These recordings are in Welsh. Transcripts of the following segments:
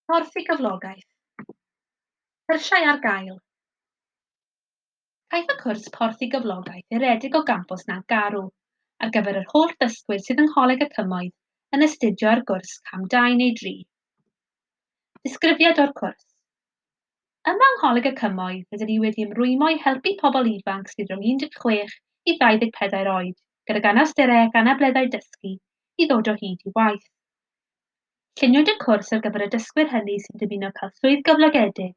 Porth i Gyflogaeth. Cyrsiau ar gael. Caiff y cwrs Porth i Gyflogaeth uredig o gampws Nant Garw ar gyfer yr holl dysgwyr sydd yng Ngholeg y Cymoedd yn astudio ar gwrs cam 2 neu 3. Disgrifiad o'r cwrs. Yma yng Ngholeg y Cymoedd rydyn ni wedi ymrwymo i helpu pobl ifanc sydd rhwng 16 i 24 oed, gydag anawsterau ac anableddau dysgu, i ddod o hyd i waith. Lluniwyd y cwrs ar gyfer y dysgwyr hynny sy'n dymuno cael swydd gyflogedig,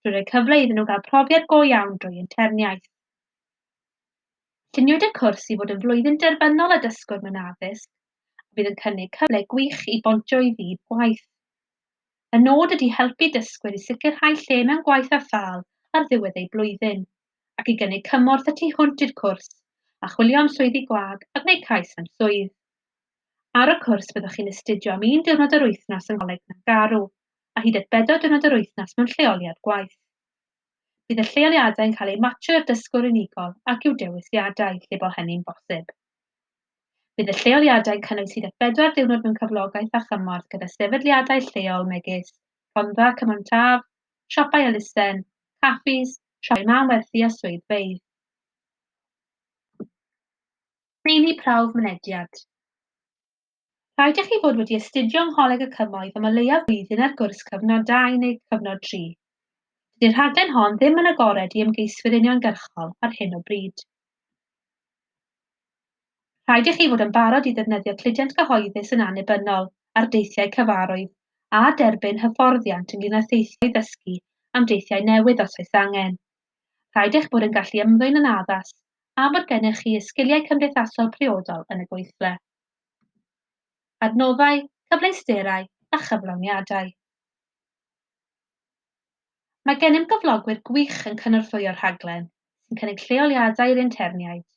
drwy roi cyfle iddyn nhw gael profiad go iawn drwy interniaeth. Lluniwyd y cwrs i fod yn flwyddyn derbynnol y dysgwr mewn addysg, a bydd yn cynnig cyfle gwych i bontio i fyd gwaith. Y nod ydy helpu dysgwyr i sicrhau lle mewn gwaith a thal ar ddiwedd ei blwyddyn, ac i gynnig cymorth y tu hwnt i'r cwrs, a chwilio am swyddi gwag ac neu cais am swydd. Ar y cwrs byddwch chi'n astudio am 1 diwrnod yr wythnos yng Ngholeg Nant Garw, a hyd at 4 diwrnod yr wythnos mewn lleoliad gwaith. Bydd y lleoliadau yn cael eu matio i'r dysgwr unigol ac i'w dewisiadau lle bo hynny'n bosib. Bydd y lleoliadau yn cynnwys hyd at 4 diwrnod mewn cyflogaeth a chymorth gyda sefydliadau lleol megis Rhondda Cynon Taf, siopau elusen, caffis, siopau manwerthu a swyddfeydd. Meini prawf mynediad. Rhaid i chi fod wedi astudio yng Ngholeg y Cymoedd am o leiaf flwyddyn ar gwrs cyfnod 2 neu cyfnod 3. Dydy'r rhaglen hon ddim yn agored i ymgeiswyr uniongyrchol ar hyn o bryd. Rhaid i chi fod yn barod i ddefnyddio cludiant cyhoeddus yn annibynnol ar deithiau cyfarwydd a derbyn hyfforddiant ynglŷn â theithiau ddysgu am deithiau newydd os oes angen. Rhaid eich bod yn gallu ymddwyn yn addas a bod gennych chi sgiliau cymdeithasol priodol yn y gweithle. Adnoddau, cyfleusterau a chyflawniadau. Mae gennym gyflogwyr gwych yn cynorthwyo'r rhaglen, sy'n cynnig lleoliadau i'r interniaid.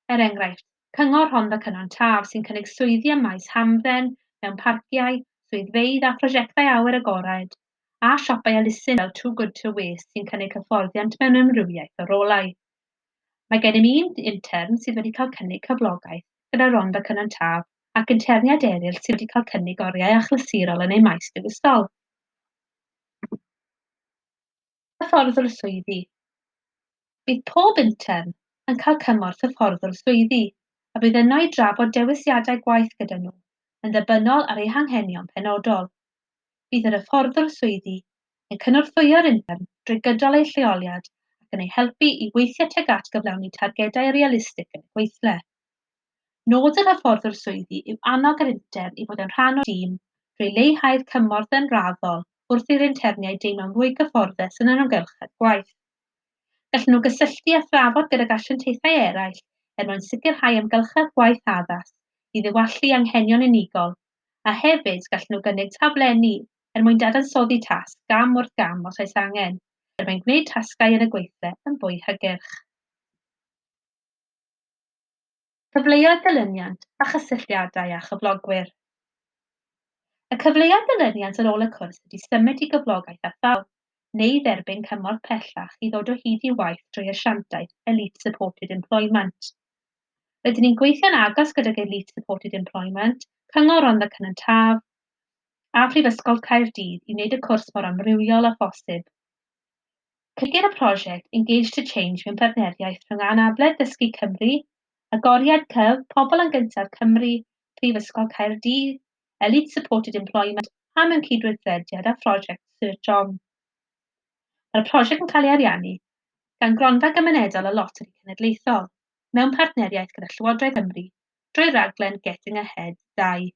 Er enghraifft, Cyngor Rhondda Cynon Taf sy'n cynnig swyddi ym maes hamdden, mewn parciau, swyddfeydd a prosiectau awyr agored, a siopau elusen fel Too Good to Waste sy'n cynnig hyfforddiant mewn ymrywiaeth o rolau. Mae gennym un intern sydd wedi cael cynnig cyflogaeth gyda Rhondda Cynon Taf ac interniad eraill sydd wedi cael cynnig oriau achlysurol yn ei maes dywysol. Hyfforddwr swyddi. Bydd pob intern yn cael cymorth hyfforddwr swyddi, a bydd yno i drafod dewisiadau gwaith gyda nhw, yn ddibynnol ar eu hanghenion penodol. Bydd yr hyfforddwr swyddi yn cynorthwyo'r intern drwy gydol ei lleoliad ac yn ei helpu i weithio tuag at gyflawni targedau realistig yn y gweithle. Nod yr hyfforddwr swyddi yw annog yr intern i fod yn rhan o'r tîm drwy leihau'r cymorth yn raddol wrth i'r interniau deimlo'n fwy gyfforddus yn yr ymgylchedd gwaith. Gallwn nhw gysylltu a thrafod gydag asiantaethau eraill mwyn sicrhau amgylchedd gwaith addas i ddiwallu anghenion unigol, a hefyd gallwn nhw gynnig taflenni mwyn dadansoddi tasg gam wrth gam os oes angen, mwyn gwneud tasgau yn y gweithle yn fwy hygyrch. Cyfleoedd dilyniant a chysylltiadau a chyflogwyr. Y cyfleoedd dilyniant ar ôl y cwrs ydy symud i gyflogaeth a thal, neu dderbyn cymorth pellach i ddod o hyd i waith drwy asiantaeth Elite Supported Employment. Rydyn ni'n gweithio'n agos gydag Elite Supported Employment, Cyngor Rhondda Cynon Taf a Phrifysgol Caerdydd i wneud y cwrs mor amrywiol a phosib. Cynigir y prosiect Engage to Change mewn partneriaeth rhwng Anabledd Dysgu Cymru, Agoriad Cyf, Pobl yn Gyntaf Cymru, Phrifysgol Caerdydd, Elite Supported Employment a mewn cydweithrediad â phrosiect Search On. Mae'r prosiect yn cael ei ariannu gan Gronfa Gymunedol y Loteri Cenedlaethol, mewn partneriaeth gyda Llywodraeth Cymru, drwy raglen Getting Ahead 2.